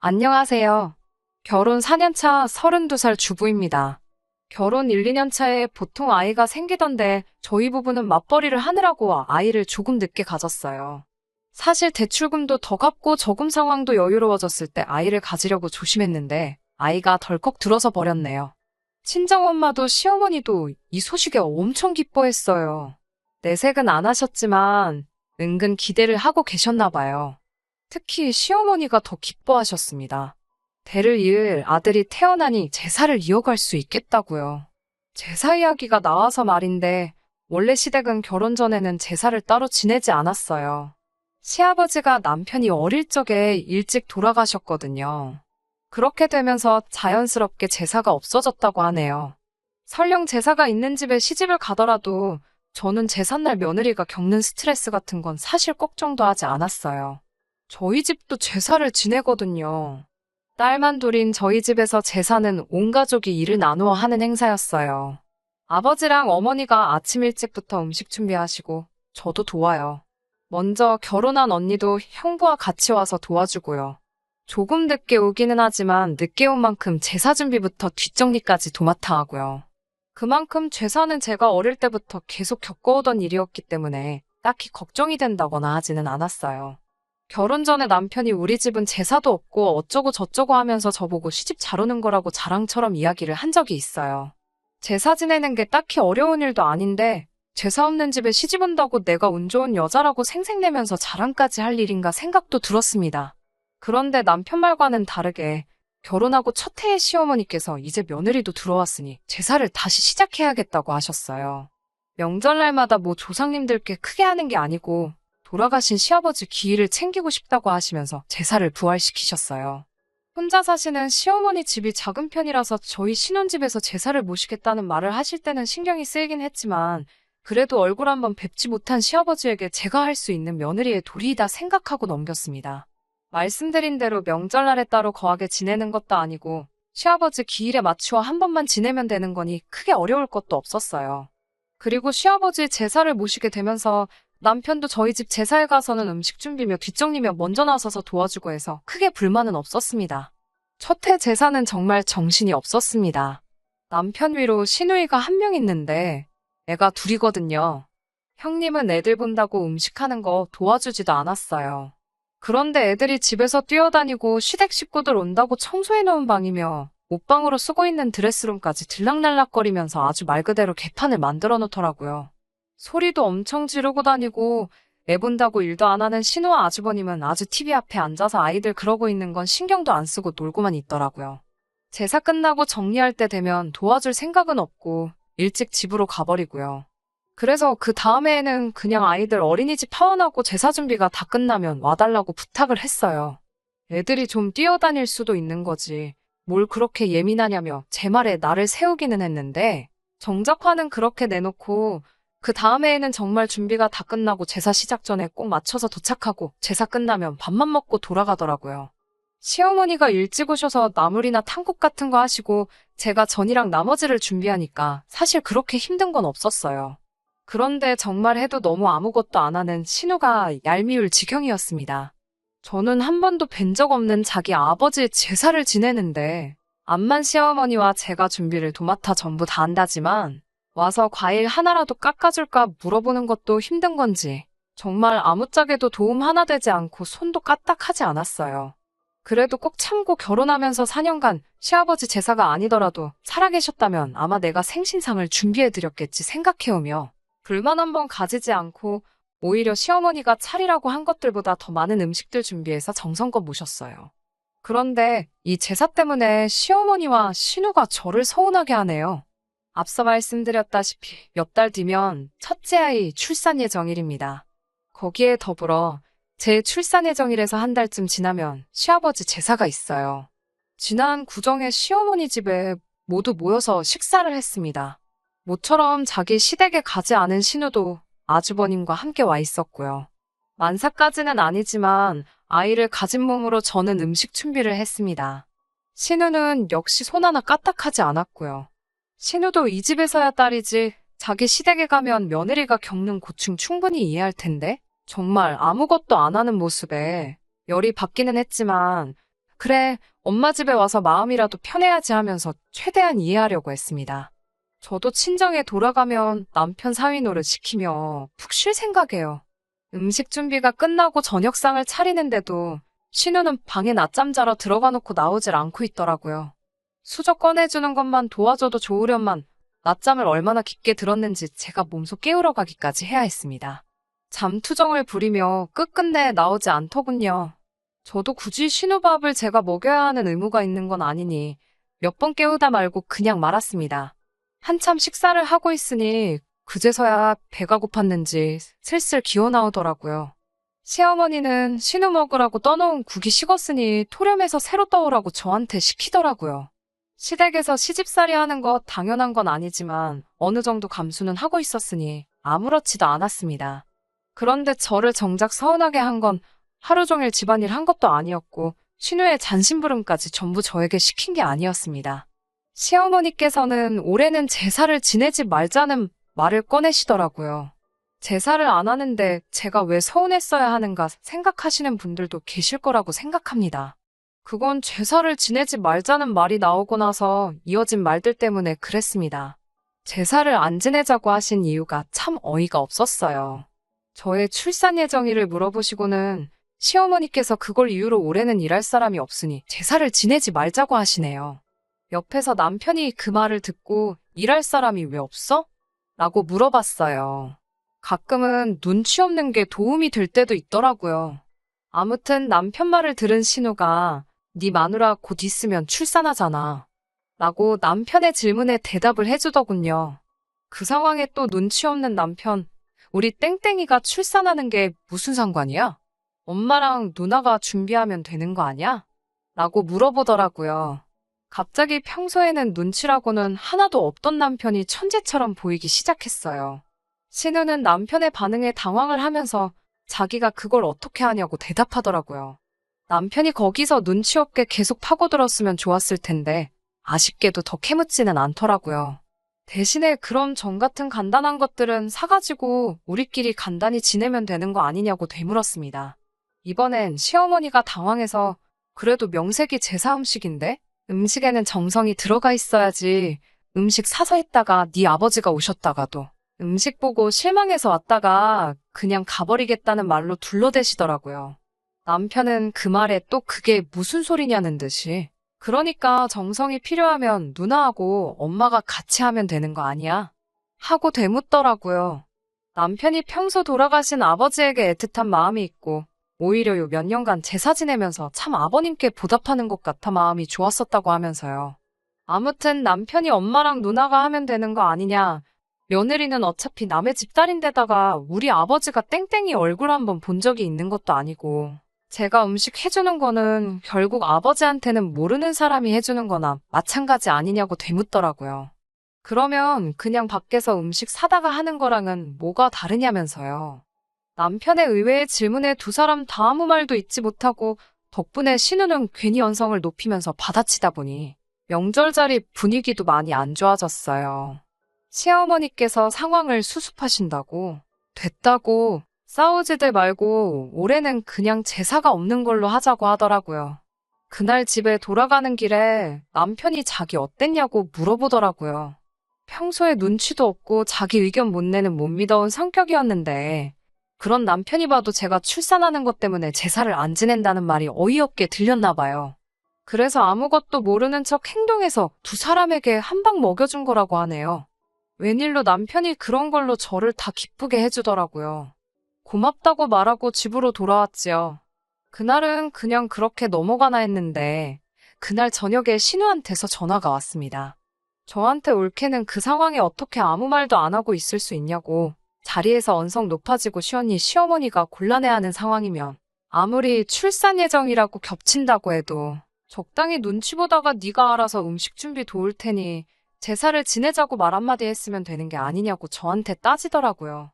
안녕하세요. 결혼 4년차 32살 주부입니다. 결혼 1, 2년 차에 보통 아이가 생기던데 저희 부부는 맞벌이를 하느라고 아이를 조금 늦게 가졌어요. 사실 대출금도 더 갚고 저금 상황도 여유로워졌을 때 아이를 가지려고 조심했는데 아이가 덜컥 들어서 버렸네요. 친정엄마도 시어머니도 이 소식에 엄청 기뻐했어요. 내색은 안 하셨지만 은근 기대를 하고 계셨나 봐요. 특히 시어머니가 더 기뻐하셨습니다. 대를 이을 아들이 태어나니 제사를 이어갈 수 있겠다고요. 제사 이야기가 나와서 말인데 원래 시댁은 결혼 전에는 제사를 따로 지내지 않았어요. 시아버지가 남편이 어릴 적에 일찍 돌아가셨거든요. 그렇게 되면서 자연스럽게 제사가 없어졌다고 하네요. 설령 제사가 있는 집에 시집을 가더라도 저는 제삿날 며느리가 겪는 스트레스 같은 건 사실 걱정도 하지 않았어요. 저희 집도 제사를 지내거든요. 딸만 둘인 저희 집에서 제사는 온 가족이 일을 나누어 하는 행사였어요. 아버지랑 어머니가 아침 일찍부터 음식 준비하시고 저도 도와요. 먼저 결혼한 언니도 형부와 같이 와서 도와주고요. 조금 늦게 오기는 하지만 늦게 온 만큼 제사 준비부터 뒷정리까지 도맡아 하고요. 그만큼 제사는 제가 어릴 때부터 계속 겪어오던 일이었기 때문에 딱히 걱정이 된다거나 하지는 않았어요. 결혼 전에 남편이 우리 집은 제사도 없고 어쩌고 저쩌고 하면서 저보고 시집 잘 오는 거라고 자랑처럼 이야기를 한 적이 있어요. 제사 지내는 게 딱히 어려운 일도 아닌데 제사 없는 집에 시집 온다고 내가 운 좋은 여자라고 생색내면서 자랑까지 할 일인가 생각도 들었습니다. 그런데 남편 말과는 다르게 결혼하고 첫 해에 시어머니께서 이제 며느리도 들어왔으니 제사를 다시 시작해야겠다고 하셨어요. 명절날마다 뭐 조상님들께 크게 하는 게 아니고 돌아가신 시아버지 기일을 챙기고 싶다고 하시면서 제사를 부활시키셨어요. 혼자 사시는 시어머니 집이 작은 편이라서 저희 신혼집에서 제사를 모시겠다는 말을 하실 때는 신경이 쓰이긴 했지만 그래도 얼굴 한번 뵙지 못한 시아버지에게 제가 할 수 있는 며느리의 도리이다 생각하고 넘겼습니다. 말씀드린 대로 명절날에 따로 거하게 지내는 것도 아니고 시아버지 기일에 맞추어 한 번만 지내면 되는 거니 크게 어려울 것도 없었어요. 그리고 시아버지 제사를 모시게 되면서 남편도 저희 집 제사에 가서는 음식 준비며 뒷정리며 먼저 나서서 도와주고 해서 크게 불만은 없었습니다. 첫 해 제사는 정말 정신이 없었습니다. 남편 위로 시누이가 한 명 있는데 애가 둘이거든요. 형님은 애들 본다고 음식하는 거 도와주지도 않았어요. 그런데 애들이 집에서 뛰어다니고 시댁 식구들 온다고 청소해놓은 방이며 옷방으로 쓰고 있는 드레스룸까지 들락날락거리면서 아주 말 그대로 개판을 만들어 놓더라고요. 소리도 엄청 지르고 다니고 애 본다고 일도 안 하는 신우와 아주버님은 아주 TV 앞에 앉아서 아이들 그러고 있는 건 신경도 안 쓰고 놀고만 있더라고요. 제사 끝나고 정리할 때 되면 도와줄 생각은 없고 일찍 집으로 가버리고요. 그래서 그 다음해에는 그냥 아이들 어린이집 하원하고 제사 준비가 다 끝나면 와달라고 부탁을 했어요. 애들이 좀 뛰어다닐 수도 있는 거지. 뭘 그렇게 예민하냐며 제 말에 나를 세우기는 했는데 정작 화는 그렇게 내놓고 그 다음해에는 정말 준비가 다 끝나고 제사 시작 전에 꼭 맞춰서 도착하고 제사 끝나면 밥만 먹고 돌아가더라고요. 시어머니가 일찍 오셔서 나물이나 탕국 같은 거 하시고 제가 전이랑 나머지를 준비하니까 사실 그렇게 힘든 건 없었어요. 그런데 정말 해도 너무 아무것도 안 하는 신우가 얄미울 지경이었습니다. 저는 한 번도 뵌 적 없는 자기 아버지의 제사를 지내는데 암만 시어머니와 제가 준비를 도맡아 전부 다 한다지만 와서 과일 하나라도 깎아줄까 물어보는 것도 힘든 건지 정말 아무짝에도 도움 하나 되지 않고 손도 까딱하지 않았어요. 그래도 꼭 참고 결혼하면서 4년간 시아버지 제사가 아니더라도 살아계셨다면 아마 내가 생신상을 준비해드렸겠지 생각해오며 불만 한 번 가지지 않고 오히려 시어머니가 차리라고 한 것들보다 더 많은 음식들 준비해서 정성껏 모셨어요. 그런데 이 제사 때문에 시어머니와 신우가 저를 서운하게 하네요. 앞서 말씀드렸다시피 몇 달 뒤면 첫째 아이 출산 예정일입니다. 거기에 더불어 제 출산 예정일에서 한 달쯤 지나면 시아버지 제사가 있어요. 지난 구정에 시어머니 집에 모두 모여서 식사를 했습니다. 모처럼 자기 시댁에 가지 않은 신우도 아주버님과 함께 와 있었고요. 만사까지는 아니지만 아이를 가진 몸으로 저는 음식 준비를 했습니다. 신우는 역시 손 하나 까딱하지 않았고요. 신우도 이 집에서야 딸이지 자기 시댁에 가면 며느리가 겪는 고충 충분히 이해할 텐데 정말 아무것도 안 하는 모습에 열이 받기는 했지만 그래, 엄마 집에 와서 마음이라도 편해야지 하면서 최대한 이해하려고 했습니다. 저도 친정에 돌아가면 남편 사위 노릇 시키며 푹 쉴 생각이에요. 음식 준비가 끝나고 저녁상을 차리는데도 신우는 방에 낮잠 자러 들어가 놓고 나오질 않고 있더라고요. 수저 꺼내주는 것만 도와줘도 좋으련만 낮잠을 얼마나 깊게 들었는지 제가 몸소 깨우러 가기까지 해야 했습니다. 잠투정을 부리며 끝끝내 나오지 않더군요. 저도 굳이 신우밥을 제가 먹여야 하는 의무가 있는 건 아니니 몇 번 깨우다 말고 그냥 말았습니다. 한참 식사를 하고 있으니 그제서야 배가 고팠는지 슬슬 기어 나오더라고요. 시어머니는 신우 먹으라고 떠놓은 국이 식었으니 토렴해서 새로 떠오라고 저한테 시키더라고요. 시댁에서 시집살이 하는 것 당연한 건 아니지만 어느 정도 감수는 하고 있었으니 아무렇지도 않았습니다. 그런데 저를 정작 서운하게 한 건 하루 종일 집안일 한 것도 아니었고 신우의 잔심부름까지 전부 저에게 시킨 게 아니었습니다. 시어머니께서는 올해는 제사를 지내지 말자는 말을 꺼내시더라고요. 제사를 안 하는데 제가 왜 서운했어야 하는가 생각하시는 분들도 계실 거라고 생각합니다. 그건 제사를 지내지 말자는 말이 나오고 나서 이어진 말들 때문에 그랬습니다. 제사를 안 지내자고 하신 이유가 참 어이가 없었어요. 저의 출산 예정일을 물어보시고는 시어머니께서 그걸 이유로 올해는 일할 사람이 없으니 제사를 지내지 말자고 하시네요. 옆에서 남편이 그 말을 듣고 일할 사람이 왜 없어? 라고 물어봤어요. 가끔은 눈치 없는 게 도움이 될 때도 있더라고요. 아무튼 남편 말을 들은 신우가 네 마누라 곧 있으면 출산하잖아. 라고 남편의 질문에 대답을 해주더군요. 그 상황에 또 눈치 없는 남편, 우리 땡땡이가 출산하는 게 무슨 상관이야? 엄마랑 누나가 준비하면 되는 거 아니야? 라고 물어보더라고요. 갑자기 평소에는 눈치라고는 하나도 없던 남편이 천재처럼 보이기 시작했어요. 신우는 남편의 반응에 당황을 하면서 자기가 그걸 어떻게 하냐고 대답하더라고요. 남편이 거기서 눈치 없게 계속 파고들었으면 좋았을 텐데 아쉽게도 더 캐묻지는 않더라고요. 대신에 그런 정 같은 간단한 것들은 사가지고 우리끼리 간단히 지내면 되는 거 아니냐고 되물었습니다. 이번엔 시어머니가 당황해서 그래도 명색이 제사 음식인데? 음식에는 정성이 들어가 있어야지. 음식 사서 했다가 네 아버지가 오셨다가도 음식 보고 실망해서 왔다가 그냥 가버리겠다는 말로 둘러대시더라고요. 남편은 그 말에 또 그게 무슨 소리냐는 듯이 그러니까 정성이 필요하면 누나하고 엄마가 같이 하면 되는 거 아니야? 하고 되묻더라고요. 남편이 평소 돌아가신 아버지에게 애틋한 마음이 있고 오히려 요 몇 년간 제사 지내면서 참 아버님께 보답하는 것 같아 마음이 좋았었다고 하면서요. 아무튼 남편이 엄마랑 누나가 하면 되는 거 아니냐. 며느리는 어차피 남의 집딸인데다가 우리 아버지가 땡땡이 얼굴 한번 본 적이 있는 것도 아니고 제가 음식 해주는 거는 결국 아버지한테는 모르는 사람이 해주는 거나 마찬가지 아니냐고 되묻더라고요. 그러면 그냥 밖에서 음식 사다가 하는 거랑은 뭐가 다르냐면서요. 남편의 의외의 질문에 두 사람 다 아무 말도 잊지 못하고 덕분에 신우는 괜히 언성을 높이면서 받아치다 보니 명절자리 분위기도 많이 안 좋아졌어요. 시어머니께서 상황을 수습하신다고 됐다고 싸우지들 말고 올해는 그냥 제사가 없는 걸로 하자고 하더라고요. 그날 집에 돌아가는 길에 남편이 자기 어땠냐고 물어보더라고요. 평소에 눈치도 없고 자기 의견 못 내는 못 믿어온 성격이었는데 그런 남편이 봐도 제가 출산하는 것 때문에 제사를 안 지낸다는 말이 어이없게 들렸나 봐요. 그래서 아무것도 모르는 척 행동해서 두 사람에게 한 방 먹여준 거라고 하네요. 웬일로 남편이 그런 걸로 저를 다 기쁘게 해주더라고요. 고맙다고 말하고 집으로 돌아왔지요. 그날은 그냥 그렇게 넘어가나 했는데 그날 저녁에 신우한테서 전화가 왔습니다. 저한테 올케는 그 상황에 어떻게 아무 말도 안 하고 있을 수 있냐고 자리에서 언성 높아지고 시언니 시어머니가 곤란해하는 상황이면 아무리 출산 예정이라고 겹친다고 해도 적당히 눈치 보다가 네가 알아서 음식 준비 도울 테니 제사를 지내자고 말 한마디 했으면 되는 게 아니냐고 저한테 따지더라고요.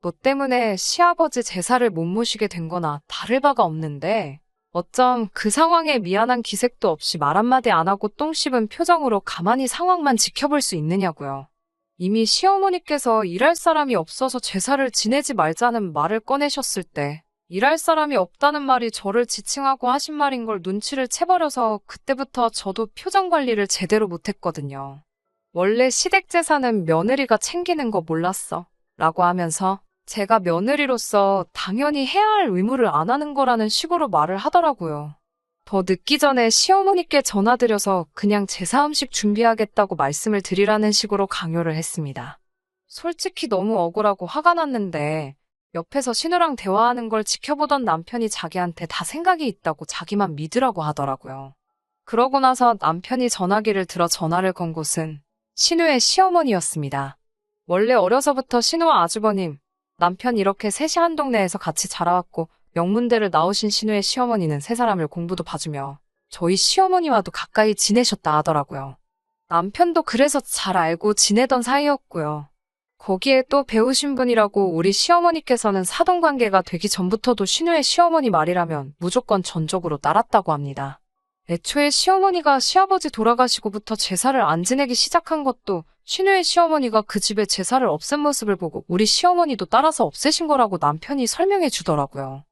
너 때문에 시아버지 제사를 못 모시게 된 거나 다를 바가 없는데 어쩜 그 상황에 미안한 기색도 없이 말 한마디 안 하고 똥 씹은 표정으로 가만히 상황만 지켜볼 수 있느냐고요. 이미 시어머니께서 일할 사람이 없어서 제사를 지내지 말자는 말을 꺼내셨을 때 일할 사람이 없다는 말이 저를 지칭하고 하신 말인 걸 눈치를 채버려서 그때부터 저도 표정 관리를 제대로 못했거든요. 원래 시댁 재산은 며느리가 챙기는 거 몰랐어. 라고 하면서 제가 며느리로서 당연히 해야 할 의무를 안 하는 거라는 식으로 말을 하더라고요. 더 늦기 전에 시어머니께 전화드려서 그냥 제사 음식 준비하겠다고 말씀을 드리라는 식으로 강요를 했습니다. 솔직히 너무 억울하고 화가 났는데 옆에서 신우랑 대화하는 걸 지켜보던 남편이 자기한테 다 생각이 있다고 자기만 믿으라고 하더라고요. 그러고 나서 남편이 전화기를 들어 전화를 건 곳은 신우의 시어머니였습니다. 원래 어려서부터 신우와 아주버님, 남편 이렇게 셋이 한 동네에서 같이 자라왔고 명문대를 나오신 신우의 시어머니는 세 사람을 공부도 봐주며 저희 시어머니와도 가까이 지내셨다 하더라고요. 남편도 그래서 잘 알고 지내던 사이였고요. 거기에 또 배우신 분이라고 우리 시어머니께서는 사돈관계가 되기 전부터도 신우의 시어머니 말이라면 무조건 전적으로 따랐다고 합니다. 애초에 시어머니가 시아버지 돌아가시고부터 제사를 안 지내기 시작한 것도 신우의 시어머니가 그 집에 제사를 없앤 모습을 보고 우리 시어머니도 따라서 없애신 거라고 남편이 설명해 주더라고요.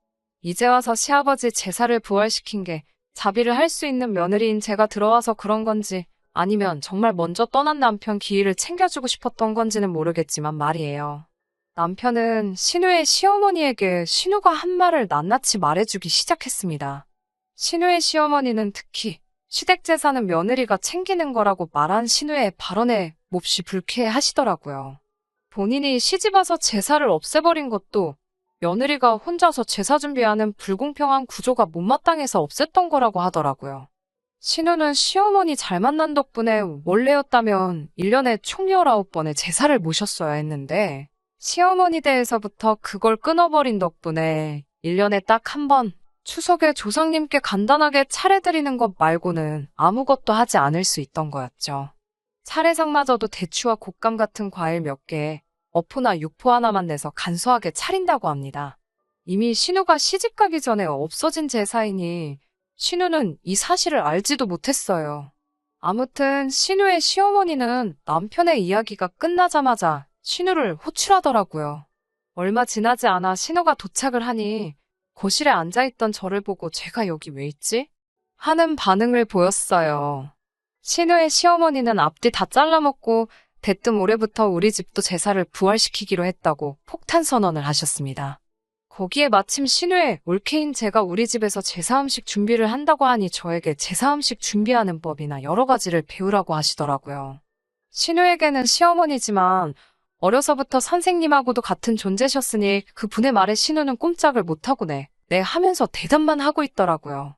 이제 와서 시아버지 제사를 부활시킨 게 자비를 할 수 있는 며느리인 제가 들어와서 그런 건지 아니면 정말 먼저 떠난 남편 기일을 챙겨주고 싶었던 건지는 모르겠지만 말이에요. 남편은 신우의 시어머니에게 신우가 한 말을 낱낱이 말해주기 시작했습니다. 신우의 시어머니는 특히 시댁 재산은 며느리가 챙기는 거라고 말한 신우의 발언에 몹시 불쾌해하시더라고요. 본인이 시집와서 제사를 없애버린 것도 며느리가 혼자서 제사 준비하는 불공평한 구조가 못마땅해서 없앴던 거라고 하더라고요. 신우는 시어머니 잘 만난 덕분에 원래였다면 1년에 총 19번의 제사를 모셨어야 했는데 시어머니 댁에서부터 그걸 끊어버린 덕분에 1년에 딱 한 번 추석에 조상님께 간단하게 차례드리는 것 말고는 아무것도 하지 않을 수 있던 거였죠. 차례상마저도 대추와 곶감 같은 과일 몇 개, 어포나 육포 하나만 내서 간소하게 차린다고 합니다. 이미 신우가 시집가기 전에 없어진 제사이니 신우는 이 사실을 알지도 못했어요. 아무튼 신우의 시어머니는 남편의 이야기가 끝나자마자 신우를 호출하더라고요. 얼마 지나지 않아 신우가 도착을 하니 거실에 앉아있던 저를 보고 제가 여기 왜 있지? 하는 반응을 보였어요. 신우의 시어머니는 앞뒤 다 잘라먹고 대뜸 올해부터 우리 집도 제사를 부활시키기로 했다고 폭탄 선언을 하셨습니다. 거기에 마침 신우의 올케인 제가 우리 집에서 제사 음식 준비를 한다고 하니 저에게 제사 음식 준비하는 법이나 여러 가지를 배우라고 하시더라고요. 신우에게는 시어머니지만 어려서부터 선생님하고도 같은 존재셨으니 그분의 말에 신우는 꼼짝을 못하고 네 하면서 대답만 하고 있더라고요.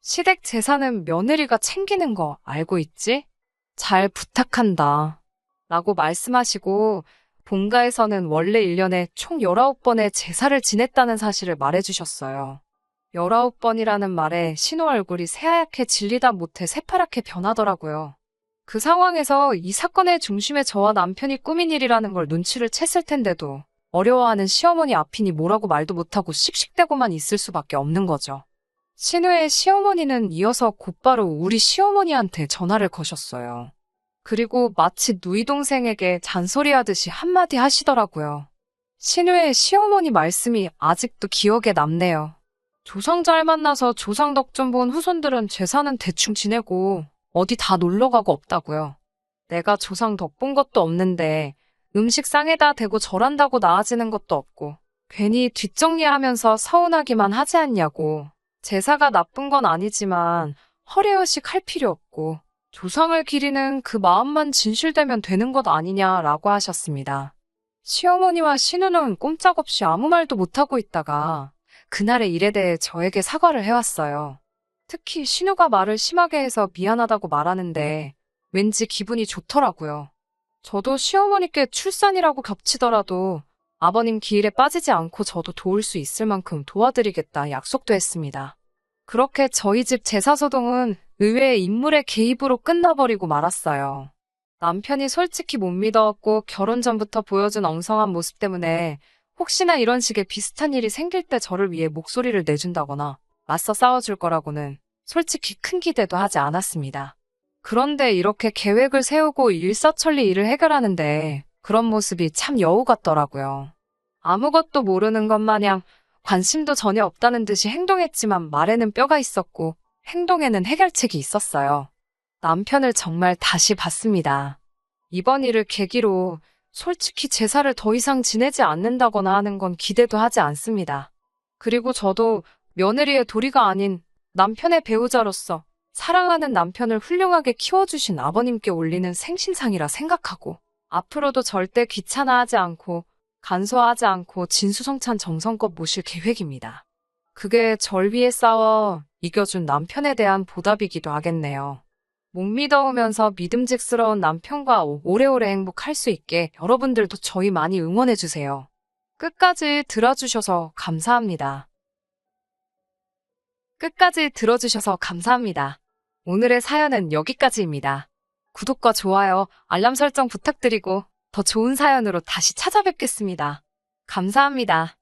시댁 제사는 며느리가 챙기는 거 알고 있지? 잘 부탁한다. 라고 말씀하시고 본가에서는 원래 1년에 총 19번의 제사를 지냈다는 사실을 말해주셨어요. 19번이라는 말에 신우 얼굴이 새하얗게 질리다 못해 새파랗게 변하더라고요. 그 상황에서 이 사건의 중심에 저와 남편이 꾸민 일이라는 걸 눈치를 챘을 텐데도 어려워하는 시어머니 앞이니 뭐라고 말도 못하고 씩씩대고만 있을 수밖에 없는 거죠. 신우의 시어머니는 이어서 곧바로 우리 시어머니한테 전화를 거셨어요. 그리고 마치 누이 동생에게 잔소리하듯이 한마디 하시더라고요. 신우의 시어머니 말씀이 아직도 기억에 남네요. 조상 잘 만나서 조상 덕 좀 본 후손들은 제사는 대충 지내고 어디 다 놀러가고 없다고요. 내가 조상 덕 본 것도 없는데 음식 상에다 대고 절한다고 나아지는 것도 없고 괜히 뒷정리하면서 서운하기만 하지 않냐고. 제사가 나쁜 건 아니지만 허례허식 할 필요 없고 조상을 기리는 그 마음만 진실되면 되는 것 아니냐라고 하셨습니다. 시어머니와 신우는 꼼짝없이 아무 말도 못하고 있다가 그날의 일에 대해 저에게 사과를 해왔어요. 특히 신우가 말을 심하게 해서 미안하다고 말하는데 왠지 기분이 좋더라고요. 저도 시어머니께 출산이라고 겹치더라도 아버님 기일에 빠지지 않고 저도 도울 수 있을 만큼 도와드리겠다 약속도 했습니다. 그렇게 저희 집 제사소동은 의외의 인물의 개입으로 끝나버리고 말았어요. 남편이 솔직히 못 믿어왔고 결혼 전부터 보여준 엉성한 모습 때문에 혹시나 이런 식의 비슷한 일이 생길 때 저를 위해 목소리를 내준다거나 맞서 싸워줄 거라고는 솔직히 큰 기대도 하지 않았습니다. 그런데 이렇게 계획을 세우고 일사천리 일을 해결하는데 그런 모습이 참 여우 같더라고요. 아무것도 모르는 것 마냥 관심도 전혀 없다는 듯이 행동했지만 말에는 뼈가 있었고 행동에는 해결책이 있었어요. 남편을 정말 다시 봤습니다. 이번 일을 계기로 솔직히 제사를 더 이상 지내지 않는다거나 하는 건 기대도 하지 않습니다. 그리고 저도 며느리의 도리가 아닌 남편의 배우자로서 사랑하는 남편을 훌륭하게 키워주신 아버님께 올리는 생신상이라 생각하고 앞으로도 절대 귀찮아하지 않고 간소화하지 않고 진수성찬 정성껏 모실 계획입니다. 그게 절 위해 싸워 이겨준 남편에 대한 보답이기도 하겠네요. 못 믿어오면서 믿음직스러운 남편과 오래오래 행복할 수 있게 여러분들도 저희 많이 응원해주세요. 끝까지 들어주셔서 감사합니다. 끝까지 들어주셔서 감사합니다. 오늘의 사연은 여기까지입니다. 구독과 좋아요, 알람 설정 부탁드리고 더 좋은 사연으로 다시 찾아뵙겠습니다. 감사합니다.